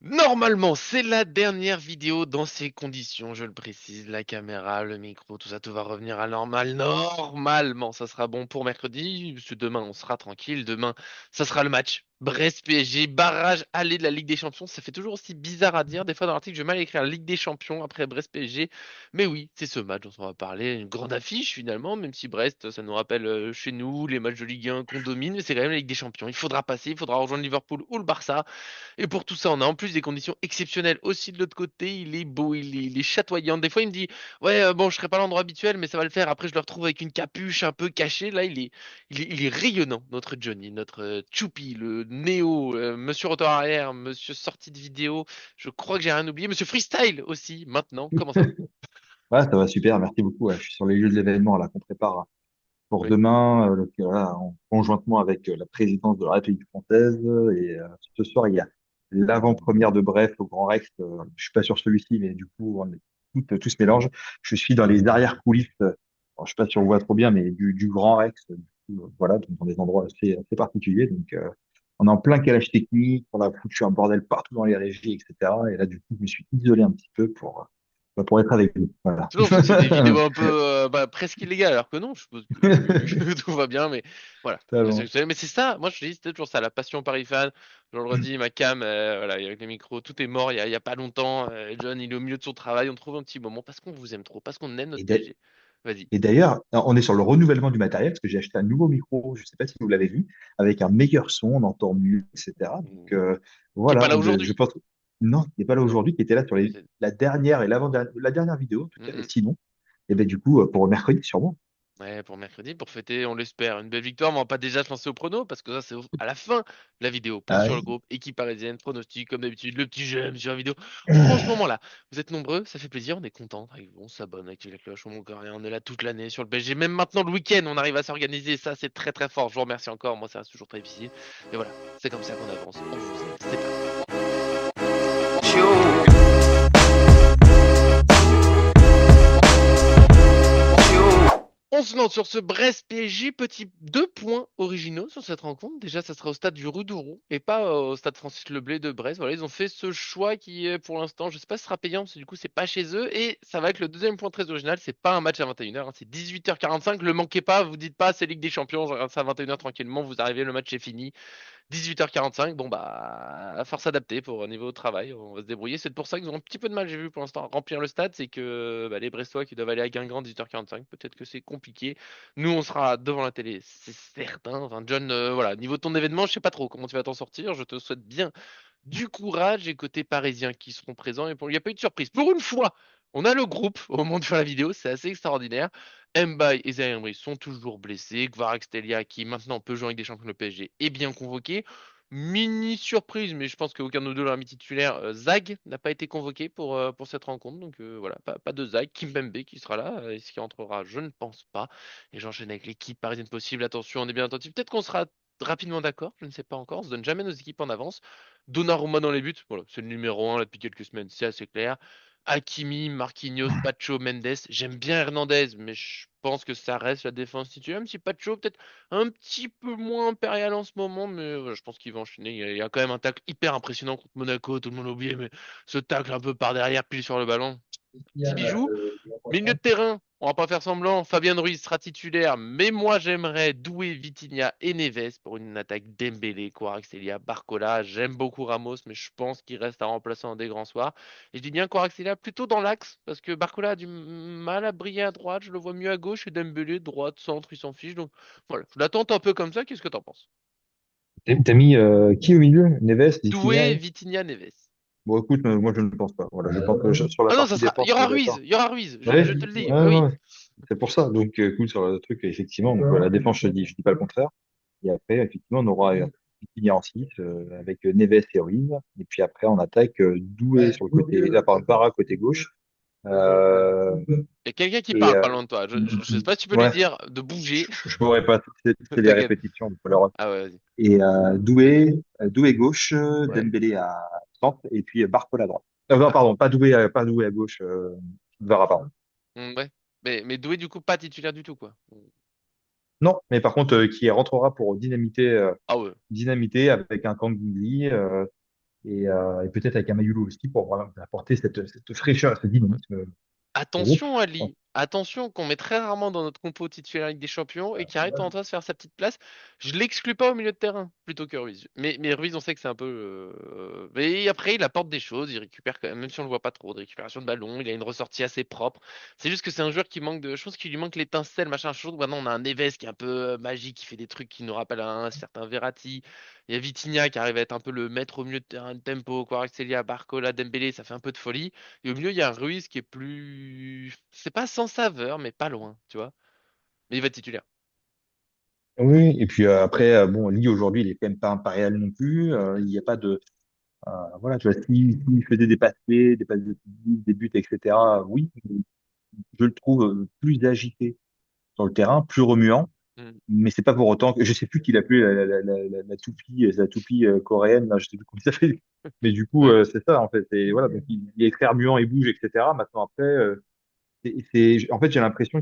Normalement, c'est la dernière vidéo dans ces conditions, je le précise. La caméra, le micro, tout va revenir à normal. Normalement, ça sera bon pour mercredi. Parce que demain, on sera tranquille. Demain, ça sera le match. Brest-PSG, barrage aller de la Ligue des Champions. Ça fait toujours aussi bizarre à dire. Des fois, dans l'article, j'ai mal écrire Ligue des Champions après Brest-PSG. Mais oui, c'est ce match dont on va parler. Une grande affiche, finalement, même si Brest, ça nous rappelle chez nous les matchs de Ligue 1 qu'on domine. Mais c'est quand même la Ligue des Champions. Il faudra passer, il faudra rejoindre Liverpool ou le Barça. Et pour tout ça, on a en plus des conditions exceptionnelles aussi de l'autre côté. Il est beau, il est chatoyant. Des fois, il me dit, ouais, bon, je serai pas à l'endroit habituel, mais ça va le faire. Après, je le retrouve avec une capuche un peu cachée. Là, il est rayonnant, notre Johnny, notre Choupi, le Néo, Monsieur Rotor arrière, Monsieur sortie de vidéo. Je crois que j'ai rien oublié. Monsieur Freestyle aussi, maintenant. Comment ça va? Ouais, ça va super, merci beaucoup. Ouais, je suis sur les lieux de l'événement là qu'on prépare pour Oui. demain, voilà, conjointement avec la présidence de la République française. Et ce soir, il y a l'avant-première de Bref au Grand Rex. Je suis pas sur celui-ci, mais du coup, tout se mélange. Je suis dans les arrière-coulisses. Alors, je sais pas si on voit trop bien, mais du Grand Rex. Du coup, voilà, donc dans des endroits assez particuliers. Donc, on est en plein calage technique. On a foutu un bordel partout dans les régies, etc. Et là, du coup, je me suis isolé un petit peu pour être avec vous. Voilà. Sinon, vous faisiez des vidéos un peu presque illégales, alors que non, je suppose que tout va bien, mais voilà. Totalement. Mais c'est ça, moi je te dis, c'était toujours ça, la passion Paris fan. Je le redis, ma cam, voilà, avec les micros, tout est mort il y a pas longtemps. John, il est au milieu de son travail, on trouve un petit moment parce qu'on vous aime trop, parce qu'on aime Et notre d'a- PSG. Vas-y. et d'ailleurs, on est sur le renouvellement du matériel parce que j'ai acheté un nouveau micro, je ne sais pas si vous l'avez vu, avec un meilleur son, on entend mieux, etc. Donc Qui est pas voilà, là je aujourd'hui. pense. Non, il n'est pas là Non. aujourd'hui, qui était là sur C'est- la dernière et l'avant-dernière, la dernière vidéo en tout Mm, cas. Et mm. sinon, et ben du coup, pour mercredi, sûrement. Ouais, pour mercredi, pour fêter, on l'espère, une belle victoire, mais on va pas déjà se lancer au prono, parce que ça, c'est à la fin de la vidéo. Point Ah sur le ouais. groupe, équipe parisienne, pronostic, comme d'habitude, le petit j'aime sur la vidéo. Franchement, là, vous êtes nombreux, ça fait plaisir, on est content. Avec vous, on s'abonne, active la cloche, on manque rien, on est là toute l'année sur le PSG. Même maintenant, le week-end, on arrive à s'organiser, ça, c'est très très fort. Je vous remercie encore, moi, ça reste toujours très difficile. Mais voilà, c'est comme ça qu'on avance, on vous aime, c'est parti. On se lance sur ce Brest-PSG, petit deux points originaux sur cette rencontre. Déjà, ça sera au stade du Roudourou et pas au stade Francis Leblé de Brest. Voilà, ils ont fait ce choix qui est pour l'instant, je sais pas si ce sera payant parce que du coup, c'est pas chez eux. Et ça va être le deuxième point très original. C'est pas un match à 21h, c'est 18h45. Le manquez pas, vous dites pas c'est Ligue des Champions, je regarde ça à 21h tranquillement. Vous arrivez, le match est fini. 18h45, bon bah, à force s'adapter pour au niveau travail, on va se débrouiller. C'est pour ça qu'ils ont un petit peu de mal, j'ai vu pour l'instant, à remplir le stade. C'est que bah, les Brestois qui doivent aller à Guingamp 18h45, peut-être que c'est compliqué. Nous, on sera devant la télé, c'est certain. Enfin, John, voilà, niveau de ton événement, je sais pas trop comment tu vas t'en sortir. Je te souhaite bien du courage et côté parisien qui seront présents. Et pour... il n'y a pas eu de surprise. Pour une fois, on a le groupe au moment de faire la vidéo, c'est assez extraordinaire. Mbaye et Zaire Emery sont toujours blessés. Kvaratskhelia, qui maintenant peut jouer avec des champions de PSG, est bien convoqué. Mini surprise, mais je pense qu'aucun de nous deux l'a mis titulaire. Zag n'a pas été convoqué pour cette rencontre. Donc voilà, pas de Zag. Kimpembe qui sera là. Est-ce qu'il entrera? Je ne pense pas. Et j'enchaîne avec l'équipe parisienne possible. Attention, on est bien attentif. Peut-être qu'on sera rapidement d'accord. Je ne sais pas encore. On se donne jamais nos équipes en avance. Donnarumma dans les buts, voilà, c'est le numéro un là depuis quelques semaines, c'est assez clair. Hakimi, Marquinhos, Pacho, Mendes. J'aime bien Hernandez, mais je pense que ça reste la défense titulaire. Même si Pacho peut-être un petit peu moins impérial en ce moment, mais je pense qu'il va enchaîner. Il y a quand même un tacle hyper impressionnant contre Monaco, tout le monde l'a oublié, mais ce tacle un peu par derrière, pile sur le ballon. Petit bijou. Milieu de terrain, on va pas faire semblant. Fabien Ruiz sera titulaire, mais moi j'aimerais Doué, Vitinha et Neves pour une attaque Dembélé, Kvaratskhelia, Barcola. J'aime beaucoup Ramos, mais je pense qu'il reste à remplacer un des grands soirs. Et je dis bien Kvaratskhelia plutôt dans l'axe, parce que Barcola a du mal à briller à droite, je le vois mieux à gauche, et Dembélé, droite, centre, il s'en fiche. Donc voilà, je l'attends un peu comme ça. Qu'est-ce que t'en penses? T'as mis qui au milieu? Neves, Vitinha. Doué, Vitinha, Neves. Bon, écoute, moi je ne pense pas. Voilà, je pense que sur la Ah non, ça partie sera. Il défense, y on aura est Ruiz, d'accord. il y aura Ruiz, je Ouais, te le dis. ouais, Oui, ouais, oui. ouais. C'est pour ça. Donc, cool sur le truc, effectivement. Donc, la défense, je dis pas le contraire. Et après, effectivement, on aura Vitinha en 6 avec Neves et Ruiz. Et puis après, on attaque Doué sur le côté, là, par Bara côté gauche. Euh, Il y a quelqu'un qui et parle pas loin de toi. Je sais pas si tu peux lui ouais, dire de bouger. je pourrais pas. C'est les T'inquiète. répétitions. Donc, voilà. Ah ouais, vas-y. Et Doué gauche, Ouais. Dembélé à centre, et puis Barcola à droite. Non, Ah, pardon, pas Doué à gauche, Vara, pardon. ouais. Mais Doué, du coup, pas titulaire du tout, quoi. Non, mais par contre, qui rentrera pour dynamiter, Ah ouais. dynamiter avec un Kangli. et peut-être avec un Mayulo aussi pour voilà, apporter cette fraîcheur, ce dynamisme au groupe. Attention Ali, attention qu'on met très rarement dans notre compo titulaire Ligue des Champions et qui arrête en train de faire sa petite place. Je l'exclus pas au milieu de terrain plutôt que Ruiz. Mais Ruiz, on sait que c'est un peu. Mais après, il apporte des choses, il récupère quand même, même si on le voit pas trop, de récupération de ballon, il a une ressortie assez propre. C'est juste que c'est un joueur qui manque de. Je pense qu'il lui manque l'étincelle, machin. Je trouve que maintenant on a un Neves qui est un peu magique, qui fait des trucs qui nous rappellent un certain Verratti. Il y a Vitinha qui arrive à être un peu le maître au milieu de terrain de tempo, Kvaratskhelia, Barcola, Dembélé, ça fait un peu de folie. Et au milieu, il y a un Ruiz qui est plus. C'est pas sans saveur, mais pas loin, tu vois. Mais il va être titulaire. Oui, et puis après, bon, Lee aujourd'hui, il est quand même pas impérial non plus. Il n'y a pas de, voilà, tu vois, s'il faisait des passes décisives, des buts, etc. Oui, je le trouve plus agité sur le terrain, plus remuant. Mm. Mais c'est pas pour autant que je sais plus qu'il a appelé la toupie, la toupie coréenne, là, je sais plus comment ça s'appelle. Mais du coup, Ouais. c'est ça en fait. Et voilà, donc il est très remuant, il bouge, etc. Maintenant après, en fait, j'ai l'impression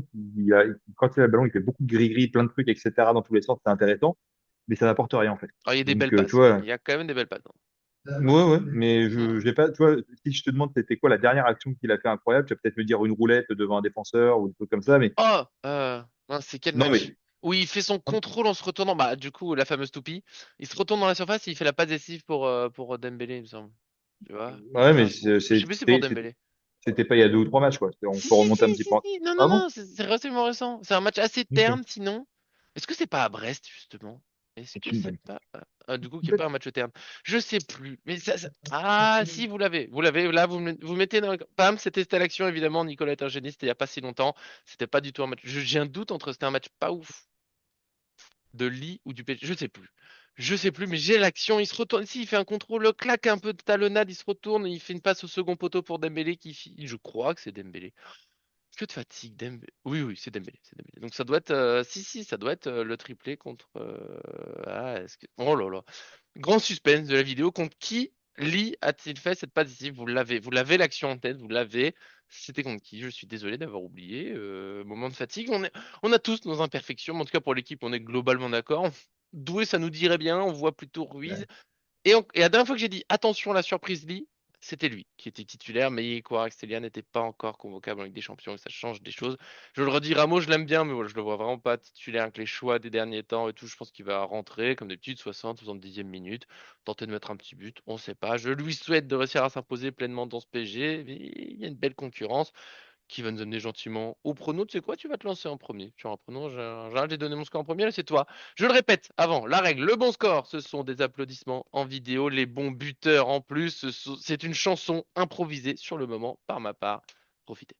quand il a le ballon, il fait beaucoup de gris-gris, plein de trucs, etc. Dans tous les sens, c'est intéressant, mais ça n'apporte rien en fait. Ah, il y a des Donc, belles tu passes. vois, Il y a quand même des belles passes, hein. ouais, mais Mm. je vais pas, tu vois, si je te demande c'était quoi la dernière action qu'il a fait incroyable, tu vas peut-être me dire une roulette devant un défenseur ou des trucs comme ça, mais Oh, mince, c'est quel non, match? mais Oui, il fait son contrôle en se retournant. Bah, du coup, la fameuse toupie. Il se retourne dans la surface et il fait la passe décisive pour Dembélé, il me semble. Tu vois? Il ouais, fait mais un coup. Je sais plus si c'est pour Dembélé. c'était pas il y a 2 ou 3 matchs, quoi. On Si, peut si, remonter un si, petit si, peu. si. Non, non, Ah bon? non, c'est relativement récent. C'est un match assez Ok. terne, sinon. Est-ce que c'est pas à Brest, justement? Est-ce C'est que une c'est bonne pas. Du coup, qui est pas question. un match terne? Je sais plus. Mais Ah, si, vous l'avez. Vous l'avez. Là, vous mettez dans le. Pam, c'était l'action, évidemment. Nicolas est un génie, c'était il y a pas si longtemps. C'était pas du tout un match. J'ai un doute entre c'était un match pas ouf de Lee ou du PSG. Je sais plus. Je sais plus, mais j'ai l'action. Il se retourne. Si, il fait un contrôle, claque un peu de talonnade, il se retourne, il fait une passe au second poteau pour Dembélé Je crois que c'est Dembélé. Que de fatigue, Dembélé. Oui, oui, c'est Dembélé, c'est Dembélé. Donc ça doit être, si, si, ça doit être le triplé contre. Oh là là. Grand suspense de la vidéo. Contre qui Lee a-t-il fait cette passe décisive? Vous l'avez l'action en tête, vous l'avez. C'était contre qui? Je suis désolé d'avoir oublié. Moment de fatigue. On a tous nos imperfections, mais en tout cas pour l'équipe, on est globalement d'accord. Doué, ça nous dirait bien. On voit plutôt Ruiz. Et la dernière fois que j'ai dit attention la surprise Lee, c'était lui qui était titulaire, mais Kvaratskhelia n'était pas encore convocable en Ligue des Champions et ça change des choses. Je le redis, Ramos, je l'aime bien, mais voilà, je le vois vraiment pas titulaire avec les choix des derniers temps et tout. Je pense qu'il va rentrer comme des petites 60, 70e minute, tenter de mettre un petit but, on sait pas. Je lui souhaite de réussir à s'imposer pleinement dans ce PSG, mais il y a une belle concurrence qui va nous amener gentiment au prono. Tu sais quoi, tu vas te lancer en premier. Sur un prono, j'ai donné mon score en premier, là c'est toi. Je le répète, avant, la règle, le bon score, ce sont des applaudissements en vidéo, les bons buteurs en plus, c'est une chanson improvisée sur le moment par ma part. Profitez.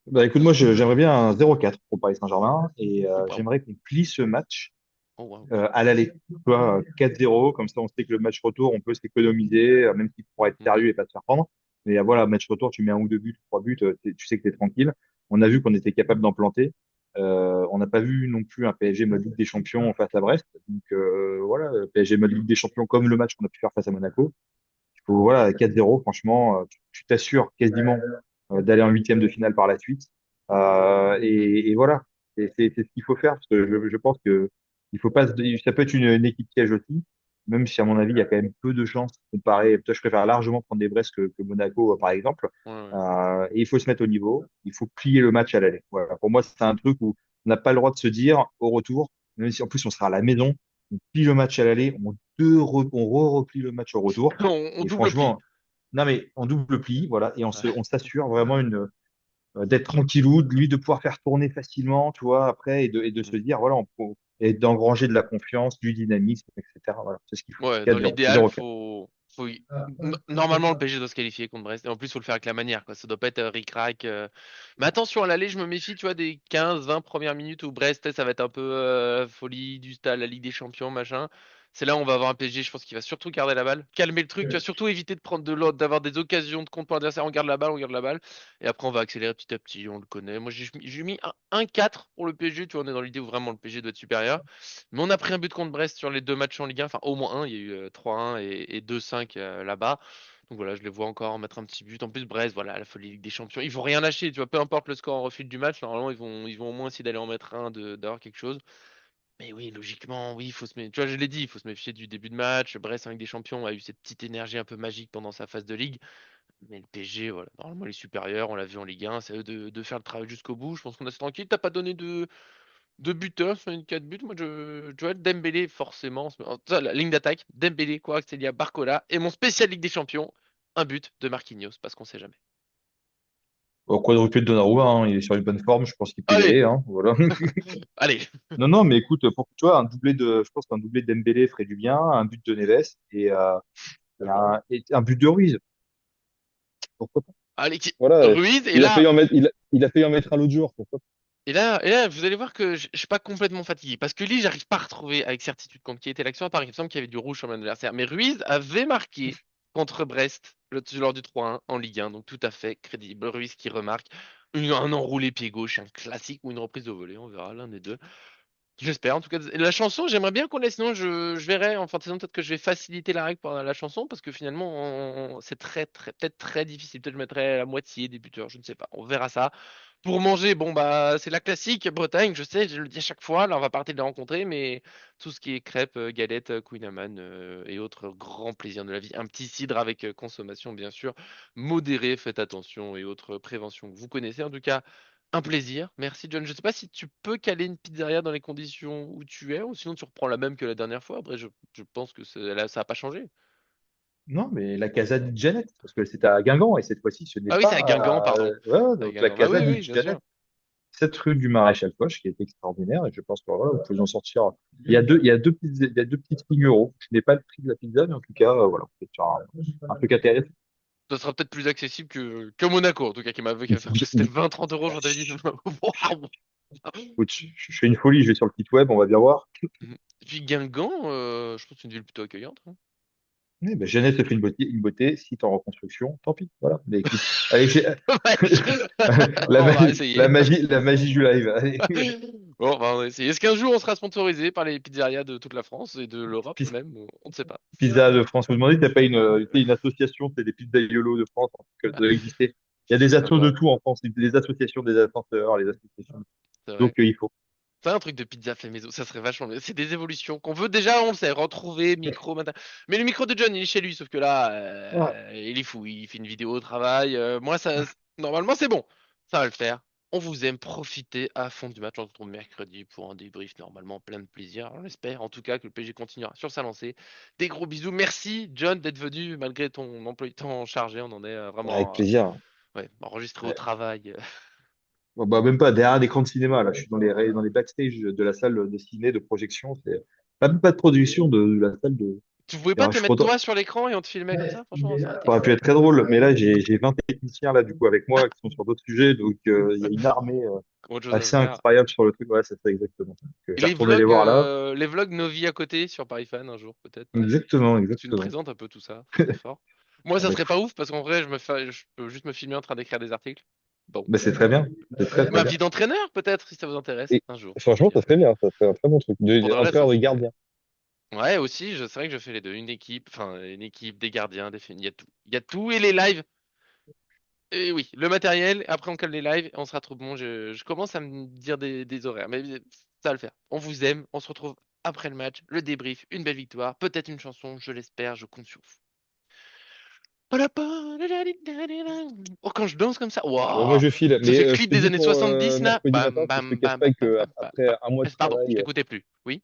Bah écoute, moi j'aimerais bien un 0-4 pour Paris Saint-Germain et Oh, pardon. j'aimerais qu'on plie ce match Oh, waouh. à l'aller. Tu vois, 4-0, comme ça on sait que le match retour, on peut s'économiser, même s'il pourra être Mhm. sérieux et pas se faire prendre. Mais voilà, match retour, tu mets 1 ou 2 buts, 3 buts, tu sais que tu es tranquille. On a vu qu'on était capable d'en planter. On n'a pas vu non plus un PSG mode Ligue des Champions face à Brest. Donc voilà, PSG mode Ligue des Champions comme le match qu'on a pu faire face à Monaco. Il faut, voilà, 4-0, franchement, tu t'assures quasiment d'aller en huitième de finale par la suite. Et voilà, c'est ce qu'il faut faire parce que je pense que il faut pas, ça peut être une équipe piège aussi, même si à mon avis il y a quand même peu de chances comparé. Toi, je préfère largement prendre des Brest que Monaco par exemple. Ouais, ouais. Et il faut se mettre au niveau, il faut plier le match à l'aller. Voilà. Pour moi, c'est un truc où on n'a pas le droit de se dire au retour, même si en plus on sera à la maison, on plie le match à l'aller, on replie le match au retour. On Et double plie. franchement, non mais on double plie, voilà, et Ouais. on s'assure vraiment d'être tranquillou, de lui de pouvoir faire tourner facilement, tu vois, après, et de se Mhm. dire, voilà, et d'engranger de la confiance, du dynamisme, etc. Voilà, c'est ce qu'il faut. Ouais, dans 4-0, l'idéal, 0-4. Normalement, le PSG doit se qualifier contre Brest. Et en plus, il faut le faire avec la manière, quoi. Ça doit pas être ric-rac. Mais attention, à l'aller, je me méfie, tu vois, des 15-20 premières minutes où Brest, ça va être un peu folie du stade, la Ligue des Champions, machin. C'est là où on va avoir un PSG, je pense qu'il va surtout garder la balle. Calmer le truc, tu vas surtout éviter de prendre de l'autre, d'avoir des occasions de contre pour l'adversaire. On garde la balle, on garde la balle. Et après, on va accélérer petit à petit, on le connaît. Moi, j'ai mis un 1-4 pour le PSG, tu vois, on est dans l'idée où vraiment le PSG doit être supérieur. Mais on a pris un but contre Brest sur les 2 matchs en Ligue 1, enfin au moins un, il y a eu 3-1 et 2-5 là-bas. Donc voilà, je les vois encore mettre un petit but. En plus, Brest, voilà, la folie Ligue des Champions. Ils vont rien lâcher, tu vois, peu importe le score en refil du match, normalement ils vont au moins essayer d'aller en mettre un, d'avoir quelque chose. Mais oui, logiquement, oui, il faut se méfier. Tu vois, je l'ai dit, il faut se méfier du début de match. Brest, avec des champions, a eu cette petite énergie un peu magique pendant sa phase de ligue. Mais le PSG, voilà, normalement, il est supérieur. On l'a vu en Ligue 1. C'est à eux de faire le travail jusqu'au bout. Je pense qu'on est tranquille. T'as pas donné de buteur sur une 4 buts. Moi, tu vois, Dembélé, forcément. Ça, la ligne d'attaque, Dembélé, Kvaratskhelia, Barcola. Et mon spécial Ligue des Champions, un but de Marquinhos, parce qu'on sait jamais. Au quadruplé de Donnarumma, hein, il est sur une bonne forme, je pense qu'il peut y Allez, aller, hein, voilà. allez. Non, non, mais écoute, pour que tu vois, je pense qu'un doublé de Dembélé ferait du bien, un but de Neves et un but de Ruiz. Pourquoi pas? Allez, Voilà, Ruiz, il a failli en mettre un l'autre jour. Pourquoi pas. et là, vous allez voir que je suis pas complètement fatigué. Parce que Lille, j'arrive pas à retrouver avec certitude contre qui était l'action, à part qu'il me semble qu'il y avait du rouge sur mon adversaire. Mais Ruiz avait marqué contre Brest lors du 3-1 en Ligue 1. Donc tout à fait crédible. Ruiz qui remarque un enroulé pied gauche, un classique ou une reprise au volet. On verra l'un des deux. J'espère, en tout cas. La chanson, j'aimerais bien qu'on laisse, sinon je verrai en fin de saison, peut-être que je vais faciliter la règle pour la chanson, parce que finalement, c'est peut-être très difficile. Peut-être que je mettrai la moitié des buteurs, je ne sais pas. On verra ça. Pour manger, bon, bah, c'est la classique Bretagne, je sais, je le dis à chaque fois. Là, on va partir de les rencontrer, mais tout ce qui est crêpes, galettes, Queen Amman et autres grands plaisirs de la vie. Un petit cidre avec consommation, bien sûr. Modéré, faites attention et autres préventions que vous connaissez. En tout cas, un plaisir. Merci, John. Je sais pas si tu peux caler une pizzeria dans les conditions où tu es, ou sinon tu reprends la même que la dernière fois. Après, je pense que ça n'a pas changé. Non, mais la Casa di Janet, parce que c'était à Guingamp, et cette fois-ci, ce n'est Ah oui, c'est à Guingamp, pas, pardon. ouais, À donc la Guingamp. Bah oui, Casa di oui, bien sûr. Janet, cette rue du Maréchal Foch, qui est extraordinaire, et je pense que voilà, vous pouvez en sortir. Il y a deux petites lignes euros. Je n'ai pas le prix de la pizza, mais en tout cas, voilà, vous pouvez faire un truc intéressant. Ça sera peut-être plus accessible que Monaco, en tout cas, qui m'avait fait faire. C'était 20-30 euros, j'en avais dit. Waouh. Écoute, je fais une folie, je vais sur le site web, on va bien voir. Puis Guingamp, je pense que c'est une ville plutôt accueillante, hein. Eh ben, Jeannette se fait une beauté, site en reconstruction, tant pis, voilà. Mais écoute, allez, On va essayer. la magie du live. Allez. Bon, on va essayer. Est-ce qu'un jour on sera sponsorisé par les pizzerias de toute la France et de l'Europe Pis- même? On ne sait pas. Pizza de France. Vous demandez, t'as pas une association, c'est des pizzas YOLO de France, que ça doit exister. Il y a des Pourquoi assos de pas? tout en France, les associations des ascenseurs, les associations. C'est Donc, vrai. il faut. C'est un truc de pizza fait maison, ça serait vachement bien. C'est des évolutions qu'on veut déjà, on le sait, retrouver, micro, matin. Mais le micro de John, il est chez lui, sauf que là, Ah, il est fou, il fait une vidéo au travail. Moi, normalement, c'est bon. Ça va le faire. On vous aime, profitez à fond du match. On se retrouve mercredi pour un débrief normalement plein de plaisir. On espère en tout cas que le PSG continuera sur sa lancée. Des gros bisous. Merci, John, d'être venu malgré ton emploi du temps chargé. On en est avec vraiment plaisir. ouais, enregistré au Ouais. travail. Bon, bah, même pas derrière l'écran de cinéma, là. Je suis dans les backstage de la salle de ciné, de projection. C'est même pas de production de la salle de. Tu pouvais Et, pas je te suis mettre content. toi sur l'écran et on te filmait comme ça? Franchement, ça aurait été Ça aurait fun. pu être très drôle, mais là, j'ai 20 techniciens, là, du coup, avec moi, qui sont sur d'autres sujets. Donc, il y a une armée Autre chose à assez faire. incroyable sur le truc. Ouais, c'est ça, exactement. Donc, Et j'ai retourné les voir là. les vlogs Nos vies à côté sur Paris Fan un jour peut-être. Exactement, Tu nous exactement. présentes un peu tout ça, ça serait fort. Moi, Ah, ça bah, serait pas écoute, ouf parce qu'en vrai, je peux juste me filmer en train d'écrire des articles. Bon, bah, c'est très bien. C'est très, très ma bien. vie d'entraîneur peut-être si ça vous intéresse Et un jour. franchement, Pourquoi ça pas. serait bien. Ça serait un très bon truc. Pour de vrai, ça Entraîneur de serait. gardien. Ouais, aussi, c'est vrai que je fais les deux. Une équipe, enfin une équipe, des gardiens, il y a tout. Il y a tout et les lives. Et oui, le matériel. Après, on cale les lives et on sera trop bon. Je commence à me dire des horaires, mais ça va le faire. On vous aime. On se retrouve après le match, le débrief, une belle victoire, peut-être une chanson, je l'espère, je compte sur vous. Oh, quand je danse comme ça, Bon, moi, waouh! je file. Ça Mais fait je clip te des dis années pour 70 là. mercredi matin, Bam, parce que je te bam, cache bam, pas bam, que bam, bam, après bam. un mois de Pardon, je travail, t'écoutais plus. Oui?